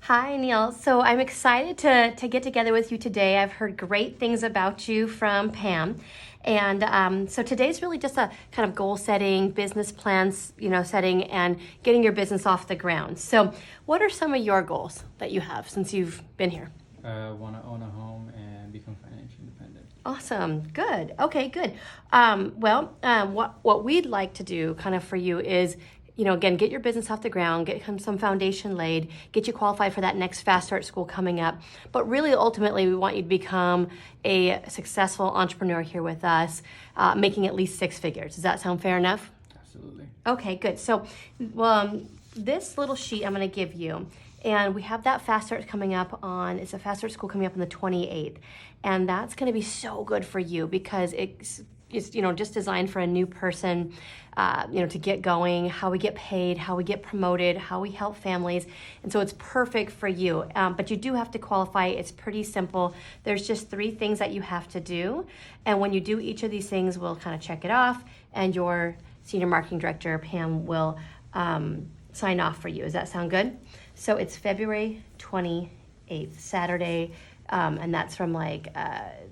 Hi, Neil. So I'm excited to get together with you today. I've heard great things about you from Pam. And so today's really just a kind of goal setting, business plans, setting and getting your business off the ground. So what are some of your goals that you have since you've been here? Want to own a home and become financially independent. Awesome. Good. Okay, good. What we'd like to do kind of for you is, again, get your business off the ground, get some foundation laid, get you qualified for that next Fast Start school coming up. But really, ultimately, we want you to become a successful entrepreneur here with us, making at least six figures. Does that sound fair enough? Absolutely. Okay, good. So, this little sheet I'm going to give you, and we have that Fast Start coming up it's a Fast Start school coming up on the 28th. And that's going to be so good for you because it's just designed for a new person, to get going, how we get paid, how we get promoted, how we help families. And so it's perfect for you. But you do have to qualify. It's pretty simple. There's just 3 things that you have to do. And when you do each of these things, we'll kind of check it off. And your senior marketing director, Pam, will sign off for you. Does that sound good? So it's February 28th, Saturday. And that's from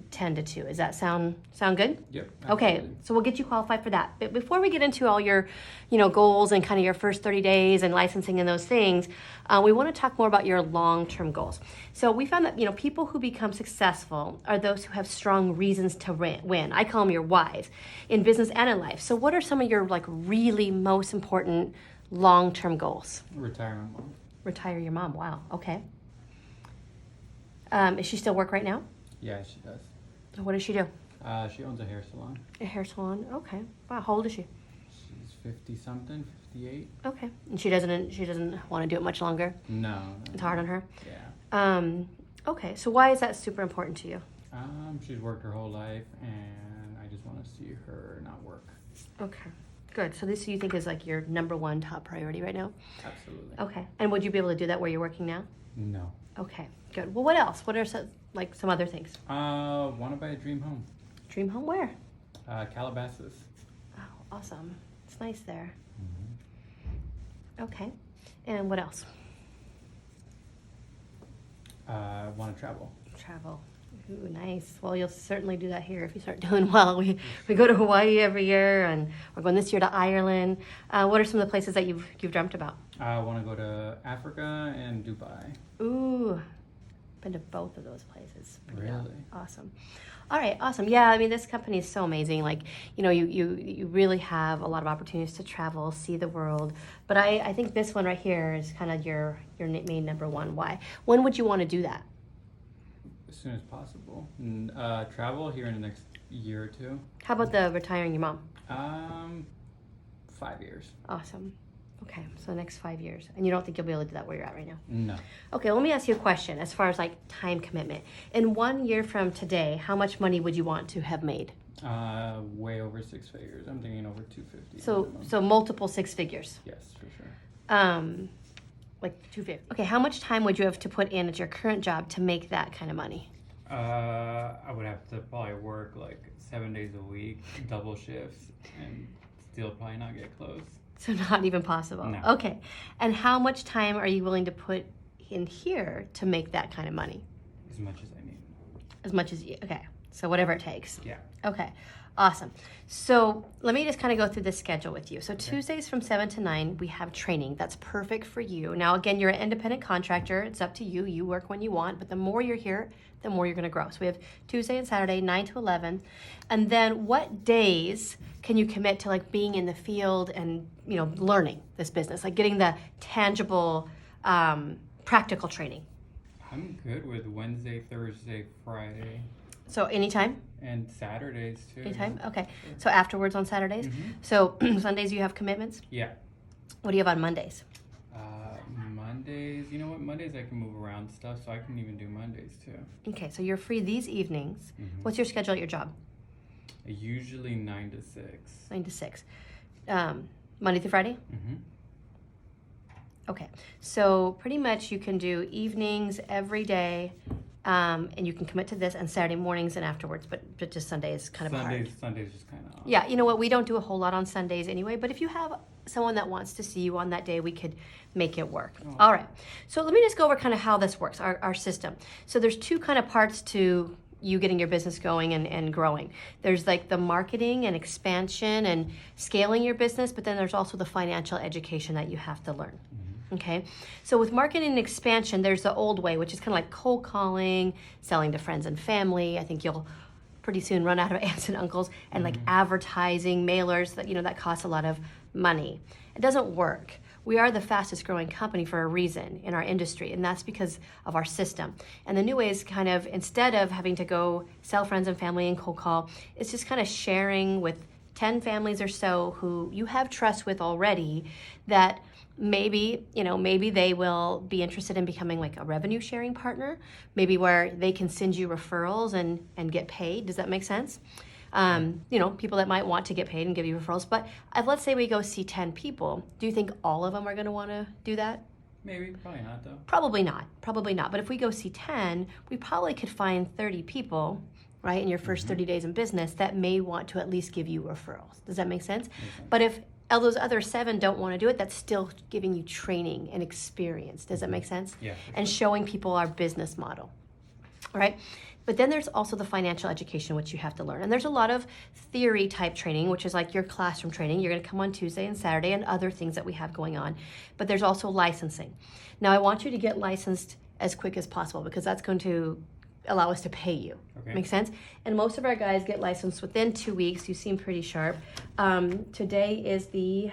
10 to 2. Does that sound good? Yep. Okay, Absolutely. so we'll get you qualified for that. But before we get into all your, goals and kind of your first 30 days and licensing and those things, we want to talk more about your long-term goals. So we found that, people who become successful are those who have strong reasons to win. I call them your whys in business and in life. So what are some of your really most important long-term goals? Retire my mom. Retire your mom. Wow. Okay. Does she still work right now? Yeah, she does. What does she do? She owns a hair salon. A hair salon. Okay. Wow. How old is she? She's 50-something, 58. Okay. And she doesn't want to do it much longer. No. It's hard on her. Yeah. Okay. So why is that super important to you? She's worked her whole life, and I just want to see her not work. Okay. Good. So this you think is your number one top priority right now? Absolutely. Okay. And would you be able to do that where you're working now? No. Okay. Good. Well, what else? What are some other things? Want to buy a dream home. Dream home where? Calabasas. Oh, awesome. It's nice there. Mm-hmm. Okay. And what else? Want to travel. Travel. Ooh, nice. Well, you'll certainly do that here if you start doing well. We go to Hawaii every year, and we're going this year to Ireland. What are some of the places that you've dreamt about? I want to go to Africa and Dubai. Ooh, been to both of those places. Really? Awesome. All right, awesome. Yeah, I mean, this company is so amazing. You really have a lot of opportunities to travel, see the world. But I think this one right here is kind of your main number one. Why? When would you want to do that? As soon as possible. Travel here in the next year or 2. How about the retiring your mom? 5 years. Awesome. Okay, so the next 5 years. And you don't think you'll be able to do that where you're at right now? No. Okay, let me ask you a question as far as time commitment. In 1 year from today, how much money would you want to have made? Way over 6 figures. I'm thinking over 250. So multiple 6 figures. Yes, for sure. 250. Okay, how much time would you have to put in at your current job to make that kind of money? I would have to probably work 7 days a week, double shifts, and still probably not get close. So not even possible. No. Okay, and how much time are you willing to put in here to make that kind of money? As much as I need. As much as you. Okay, so whatever it takes. Yeah. Okay, awesome. So let me just kind of go through the schedule with you. So Okay. Tuesdays from 7 to 9, we have training. That's perfect for you. Now, again, you're an independent contractor. It's up to you. You work when you want, but the more you're here, the more you're going to grow. So we have Tuesday and Saturday, 9 to 11. And then what days can you commit to being in the field and, learning this business, getting the tangible, practical training? I'm good with Wednesday, Thursday, Friday, So anytime? and Saturdays too. Anytime? Okay. So afterwards on Saturdays? Mhm. So Sundays you have commitments? Yeah. What do you have on Mondays? Mondays, you know what? Mondays I can move around stuff, so I can even do Mondays too. Okay, so you're free these evenings. Mhm. What's your schedule at your job? Usually 9 to 6. 9 to 6. Monday through Friday? Mm-hmm. Okay, so pretty much you can do evenings every day and you can commit to this and Saturday mornings and afterwards, but just Sunday is kind of hard. Sundays just kind of. Yeah, you know what? We don't do a whole lot on Sundays anyway, but if you have someone that wants to see you on that day, we could make it work. Oh. All right. So let me just go over kind of how this works, our system. So there's two kind of parts to you getting your business going and growing. There's like the marketing and expansion and scaling your business, but then there's also the financial education that you have to learn. Okay, so with marketing and expansion, there's the old way, which is kind of like cold calling, selling to friends and family. I think you'll pretty soon run out of aunts and uncles, and like advertising, mailers that that costs a lot of money. It doesn't work. We are the fastest growing company for a reason in our industry, and that's because of our system. And the new way is kind of, instead of having to go sell friends and family and cold call, it's just kind of sharing with 10 families or so who you have trust with already, that maybe they will be interested in becoming like a revenue sharing partner, maybe where they can send you referrals and get paid. Does that make sense? People that might want to get paid and give you referrals. But let's say we go see 10 people. Do you think all of them are going to want to do that? Maybe, probably not though. Probably not. But if we go see 10, we probably could find 30 people, right, in your first 30 days in business that may want to at least give you referrals. Does that make sense? But if those other 7 don't want to do it, that's still giving you training and experience. Does that make sense? Yeah. And showing people our business model. All right. But then there's also the financial education, which you have to learn. And there's a lot of theory type training, which is like your classroom training. You're going to come on Tuesday and Saturday and other things that we have going on. But there's also licensing. Now, I want you to get licensed as quick as possible because that's going to allow us to pay you. Okay. Make sense? And most of our guys get licensed within 2 weeks. You seem pretty sharp. Today is the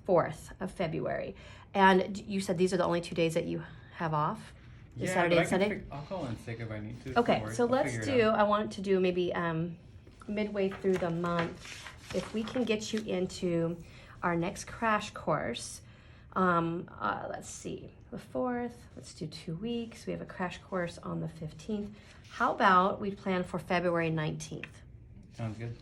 4th of February. And you said these are the only 2 days that you have off? Yeah, Saturday and Sunday? I'll call in sick if I need to. Okay, so I'll let's figure it out. I want to do maybe midway through the month, if we can get you into our next crash course. Let's see, the 4th, let's do 2 weeks. We have a crash course on the 15th. How about we plan for February 19th? Sounds good.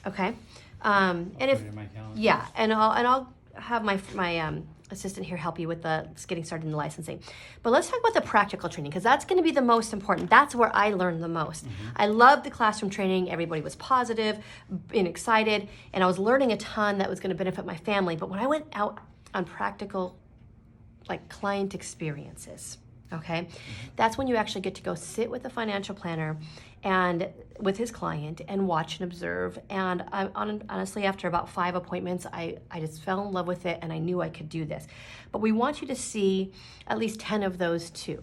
Okay. I'll And if put it in my calendar. yeah, and I'll have my assistant here help you with getting started in the licensing. But let's talk about the practical training, because that's going to be the most important. That's where I learned the most. I loved the classroom training. Everybody was positive and excited, and I was learning a ton that was going to benefit my family. But when I went out on practical, like client experiences, okay, that's when you actually get to go sit with a financial planner and with his client and watch and observe. And honestly, after about 5 appointments, I just fell in love with it, and I knew I could do this. But we want you to see at least 10 of those too,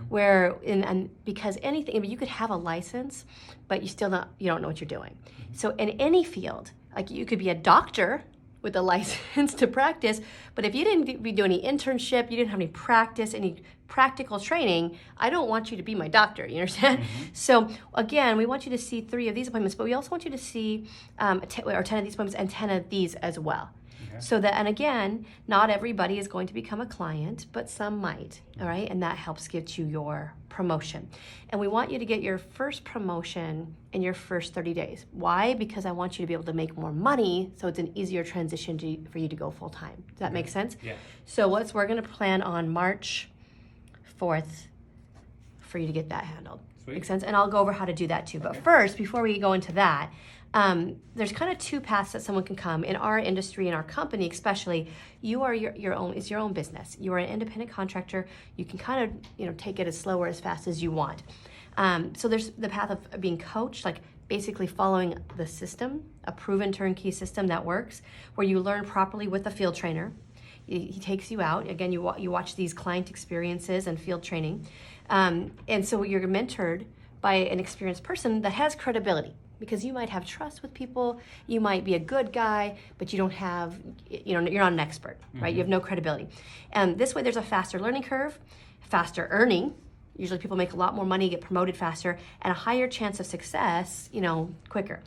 because anything, I mean, you could have a license, but you don't know what you're doing. So in any field, like you could be a doctor with a license to practice, but if you didn't do any internship, you didn't have any practice, any practical training, I don't want you to be my doctor, you understand? So again, we want you to see 3 of these appointments, but we also want you to see 10 of these appointments and 10 of these as well. Okay. So that, and again, not everybody is going to become a client, but some might, all right? And that helps get you your promotion. And we want you to get your first promotion in your first 30 days. Why? Because I want you to be able to make more money, so it's an easier transition for you to go full time. Does that make sense? Yeah. So we're going to plan on March 4th for you to get that handled. Sweet. Make sense? And I'll go over how to do that too. But first, before we go into that, there's kind of 2 paths that someone can come. In our industry, in our company especially, you are your own business. You are an independent contractor. You can kind of take it as slow or as fast as you want. So there's the path of being coached, like basically following the system, a proven turnkey system that works, where you learn properly with a field trainer. He takes you out. Again, you watch these client experiences and field training. And so you're mentored by an experienced person that has credibility, because you might have trust with people. You might be a good guy, but you don't have, you're not an expert, right? You have no credibility. And this way there's a faster learning curve, faster earning. Usually people make a lot more money, get promoted faster, and a higher chance of success, quicker.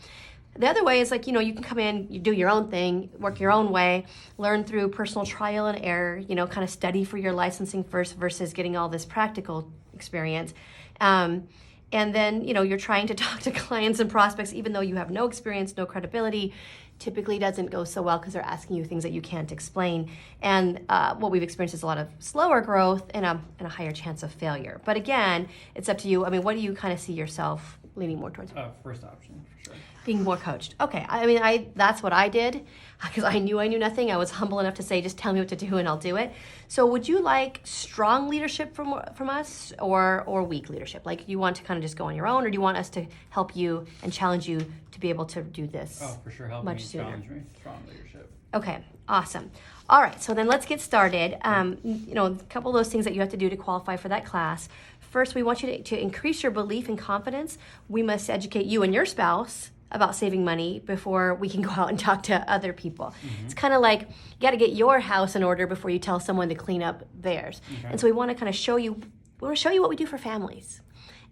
The other way is you can come in, you do your own thing, work your own way, learn through personal trial and error, kind of study for your licensing first versus getting all this practical experience. And then, you're trying to talk to clients and prospects, even though you have no experience, no credibility, typically doesn't go so well because they're asking you things that you can't explain. And what we've experienced is a lot of slower growth and a higher chance of failure. But again, it's up to you. I mean, what do you kind of see yourself leaning more towards? First option, for sure. Being more coached. Okay, I mean, that's what I did because I knew nothing. I was humble enough to say, just tell me what to do and I'll do it. So would you like strong leadership from us or weak leadership? Like, you want to kind of just go on your own, or do you want us to help you and challenge you to be able to do this? Oh, for sure, help much me, sooner. challenge me, strong leadership. Okay, awesome. All right, so then let's get started. A couple of those things that you have to do to qualify for that class. First, we want you to increase your belief and confidence. We must educate you and your spouse about saving money before we can go out and talk to other people. Mm-hmm. It's kind of like you got to get your house in order before you tell someone to clean up theirs. Okay. And so we want to kind of show you what we do for families.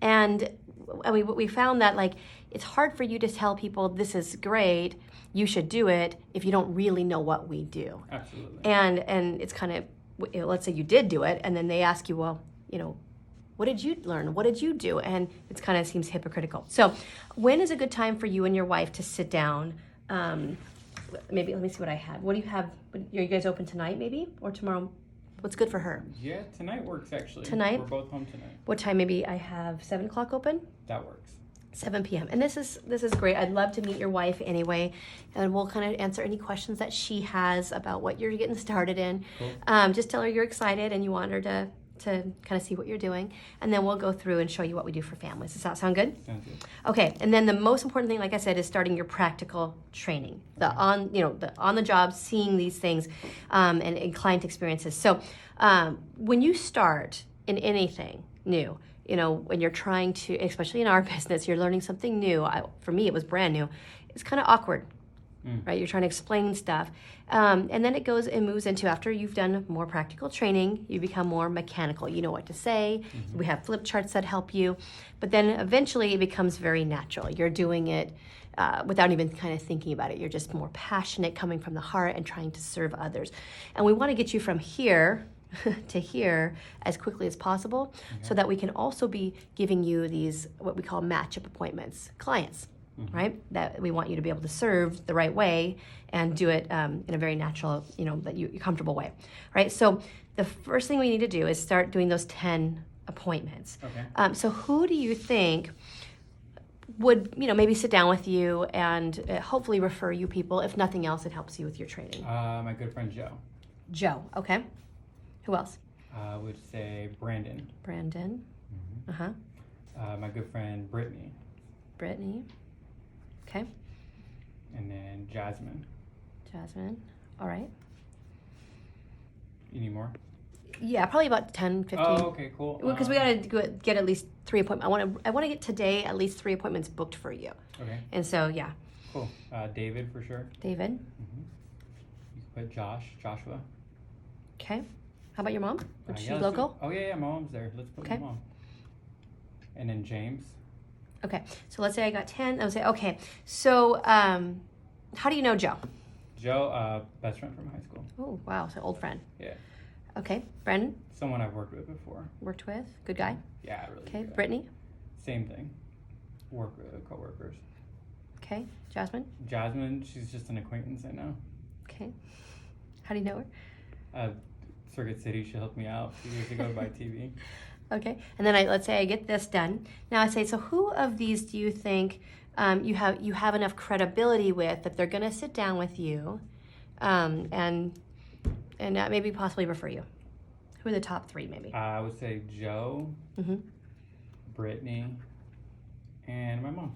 And we found that, like, it's hard for you to tell people this is great, you should do it, if you don't really know what we do. Absolutely. And it's kind of, let's say you did do it, and then they ask you, well, what did you learn? What did you do? And it kind of seems hypocritical. So when is a good time for you and your wife to sit down? Maybe, let me see what I have. What do you have? Are you guys open tonight maybe? Or tomorrow? What's good for her? Yeah, tonight works actually. Tonight? We're both home tonight. What time? Maybe I have 7 o'clock open? That works. 7 p.m. And this is great. I'd love to meet your wife anyway, and we'll kind of answer any questions that she has about what you're getting started in. Cool. Just tell her you're excited and you want her to kind of see what you're doing, and then we'll go through and show you what we do for families. Does that sound good? Sounds good. Okay, and then the most important thing, like I said, is starting your practical training, the on the job, seeing these things, and client experiences. So when you start in anything new, when you're trying to, especially in our business, you're learning something new. For me, it was brand new. It's kind of awkward. Right, you're trying to explain stuff, and then it moves into, after you've done more practical training, you become more mechanical. You know what to say. Mm-hmm. We have flip charts that help you, but then eventually it becomes very natural. You're doing it without even kind of thinking about it. You're just more passionate, coming from the heart and trying to serve others. And we want to get you from here to here as quickly as possible, so that we can also be giving you these, what we call match-up appointments, clients. Mm-hmm. Right? That we want you to be able to serve the right way and do it in a very natural, that you're comfortable way. Right? So the first thing we need to do is start doing those 10 appointments. Okay. So who do you think would, maybe sit down with you and hopefully refer you people? If nothing else, it helps you with your training. My good friend Joe. Joe, okay. Who else? I would say Brandon. Brandon. Mm-hmm. Uh-huh. My good friend Brittany. Brittany. Okay. And then Jasmine. Jasmine. All right. You need more? Yeah, probably about 10, 15. Oh, okay, cool. Because we got to get at least 3 appointments. I want to get today at least 3 appointments booked for you. Okay. And so, yeah. Cool. David, for sure. David. Mm-hmm. You can put Joshua. Okay. How about your mom? Is she local? Oh, yeah, my mom's there. Let's put my mom. And then James. Okay, so let's say I got 10. I would say, okay, so how do you know Joe? Joe, best friend from high school. Oh, wow, so old friend. Yeah. Okay, Brandon? Someone I've worked with before. Worked with? Good guy? Yeah, really. Okay, Brittany? Same thing. Work with co-workers. Okay, Jasmine? Jasmine, she's just an acquaintance I know. Okay. How do you know her? Circuit City, she helped me out a few years ago by TV. Okay, and then let's say I get this done. Now I say, so who of these do you think you have enough credibility with that they're going to sit down with you, and maybe possibly refer you? Who are the top 3 maybe? I would say Joe, mm-hmm. Brittany, and my mom.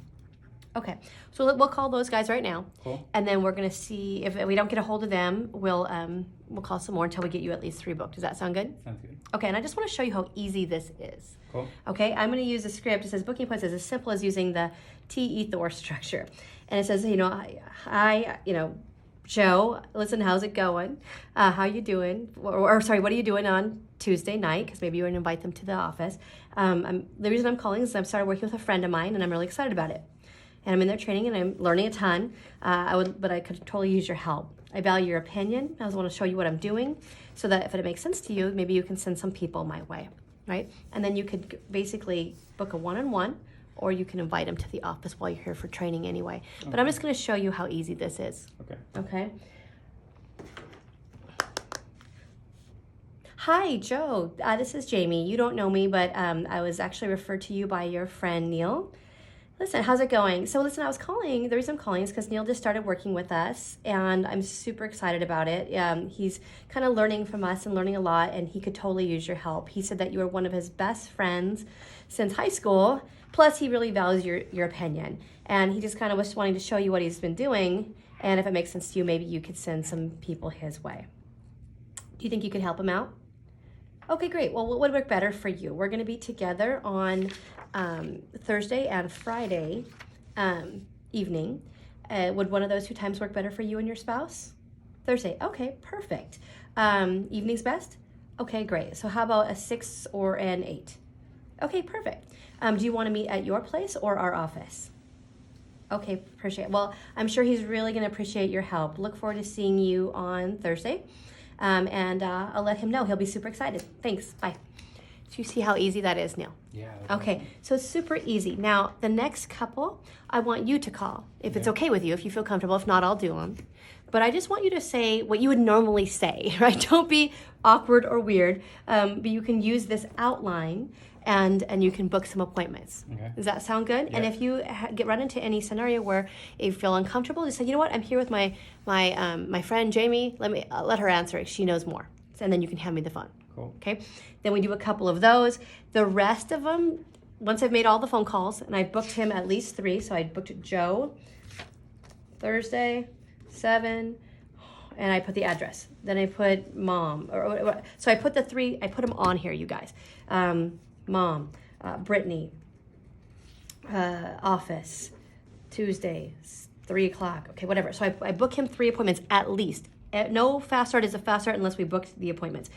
Okay, so we'll call those guys right now. Cool. And then we're gonna see if we don't get a hold of them. We'll call some more until we get you at least 3 booked. Does that sound good? Sounds good. Okay, and I just want to show you how easy this is. Cool. Okay, I'm gonna use a script. It says booking appointments is as simple as using the T-Ethor structure, and it says, hi, Joe, listen, how's it going? How you doing? Or sorry, what are you doing on Tuesday night? Because maybe you want to invite them to the office. The reason I'm calling is I've started working with a friend of mine, and I'm really excited about it. And I'm in their training, and I'm learning a ton. But I could totally use your help. I value your opinion. I just want to show you what I'm doing, so that if it makes sense to you, maybe you can send some people my way, right? And then you could basically book a one-on-one or you can invite him to the office while you're here for training anyway. But I'm just going to show you how easy this is. Okay. Okay. Hi, Joe. This is Jaime. You don't know me, but I was actually referred to you by your friend Neil. Listen, how's it going? So listen, the reason I'm calling is because Neil just started working with us, and I'm super excited about it. He's kind of learning from us and learning a lot, and he could totally use your help. He said that you are one of his best friends since high school, plus he really values your opinion. And he just kind of was wanting to show you what he's been doing, and if it makes sense to you, maybe you could send some people his way. Do you think you could help him out? Okay, great. Well, what would work better for you? We're going to be together on Thursday and Friday evening. Would one of those 2 times work better for you and your spouse? Thursday. Okay, perfect. Evening's best? Okay, great. So how about a 6 or an 8? Okay, perfect. Do you want to meet at your place or our office? Okay, appreciate it. Well, I'm sure he's really going to appreciate your help. Look forward to seeing you on Thursday. And I'll let him know. He'll be super excited. Thanks. Bye. Do you see how easy that is, Neil? Yeah. Okay, so it's super easy. Now, the next couple, I want you to call, if it's okay with you, if you feel comfortable. If not, I'll do them. But I just want you to say what you would normally say, right? Don't be awkward or weird, but you can use this outline and you can book some appointments. Okay. Does that sound good? Yeah. And if you run into any scenario where you feel uncomfortable, just say, you know what, I'm here with my friend Jaime. Let her answer it. She knows more. And then you can hand me the phone. Cool. Okay. Then we do a couple of those. The rest of them, once I've made all the phone calls, and I booked him at least 3, so I booked Joe Thursday, 7, and I put the address. Then I put mom, so I put the 3. I put them on here, you guys. Mom, Brittany, office, Tuesday, 3 o'clock. Okay, whatever. So I book him 3 appointments at least. No fast start is a fast start unless we booked the appointments.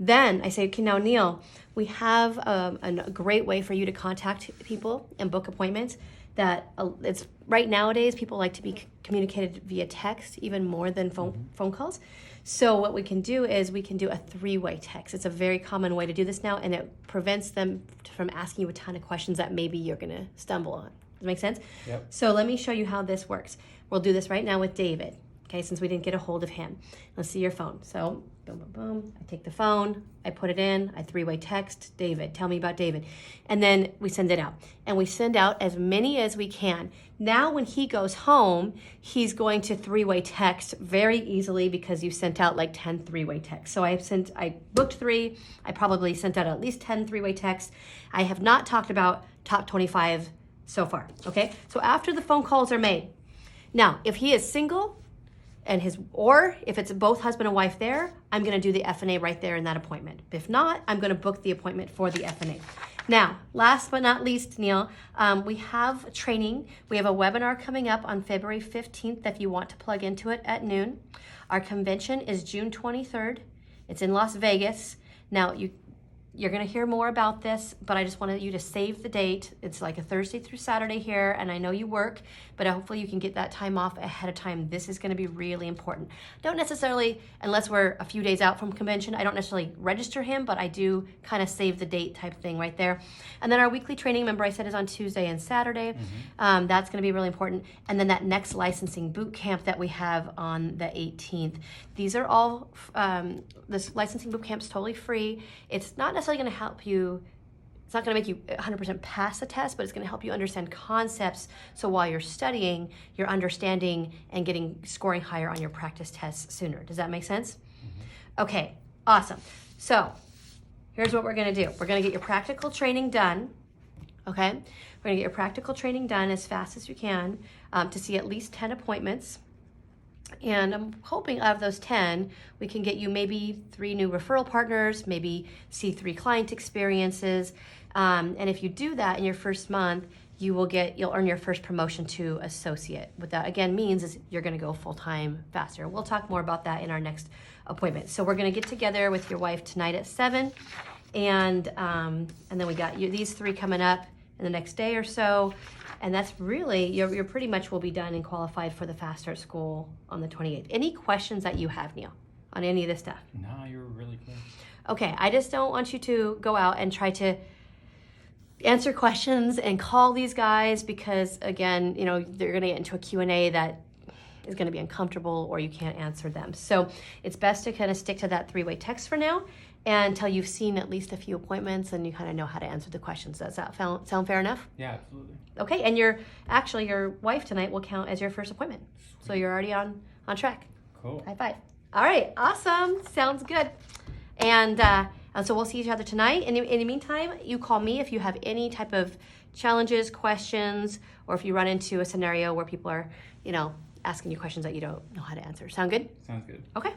Then I say, okay, now Neil, we have a great way for you to contact people and book appointments. That it's right nowadays people like to be communicated via text even more than phone calls. So what we can do is we can do a 3-way text. It's a very common way to do this now, and it prevents them from asking you a ton of questions that maybe you're going to stumble on. Does that make sense? Yep. So let me show you how this works. We'll do this right now with David. Okay, since we didn't get a hold of him. Let's see your phone. So, boom, boom, boom. I take the phone, I put it in, I 3-way text, David, tell me about David. And then we send it out. And we send out as many as we can. Now when he goes home, he's going to 3-way text very easily because you sent out like 10 3-way texts. So I booked 3, I probably sent out at least 10 3-way texts. I have not talked about top 25 so far, okay? So after the phone calls are made. Now, if he is single, or if it's both husband and wife there, I'm going to do the F&A right there in that appointment. If not, I'm going to book the appointment for the F&A. Now, last but not least, Neil, we have training. We have a webinar coming up on February 15th if you want to plug into it at noon. Our convention is June 23rd. It's in Las Vegas. Now, you're going to hear more about this, but I just wanted you to save the date. It's like a Thursday through Saturday here, and I know you work, but hopefully you can get that time off ahead of time. This is going to be really important. Don't necessarily, unless we're a few days out from convention, I don't necessarily register him, but I do kind of save the date type thing right there. And then our weekly training, remember I said, is on Tuesday and Saturday. That's going to be really important. And then that next licensing boot camp that we have on the 18th. These are all, this licensing boot camp is totally free. It's not necessarily going to help you, it's not going to make you 100% pass the test, but it's going to help you understand concepts. So while you're studying, you're understanding and scoring higher on your practice tests sooner. Does that make sense? Okay, awesome. So here's what we're going to do. We're going to get your practical training done. Okay, we're going to get your practical training done as fast as you can to see at least 10 appointments. And I'm hoping out of those 10, we can get you maybe 3 new referral partners, maybe see 3 client experiences. And if you do that in your first month, you'll earn your first promotion to associate. What that again means is you're going to go full-time faster. We'll talk more about that in our next appointment. So we're going to get together with your wife tonight at 7, and then we got these 3 coming up in the next day or so. And that's really, you're pretty much will be done and qualified for the Fast Start School on the 28th. Any questions that you have, Neil, on any of this stuff? No, you're really clear. Okay, I just don't want you to go out and try to answer questions and call these guys because, again, you know, they're going to get into a Q&A that is going to be uncomfortable or you can't answer them. So it's best to kind of stick to that 3-way text for now until you've seen at least a few appointments and you kind of know how to answer the questions. Does that sound fair enough? Yeah, absolutely. Okay, and your wife tonight will count as your first appointment. So you're already on track. Cool. High five. All right, awesome. Sounds good. And so we'll see each other tonight. In the meantime, you call me if you have any type of challenges, questions, or if you run into a scenario where people are, you know, asking you questions that you don't know how to answer. Sound good? Sounds good. Okay.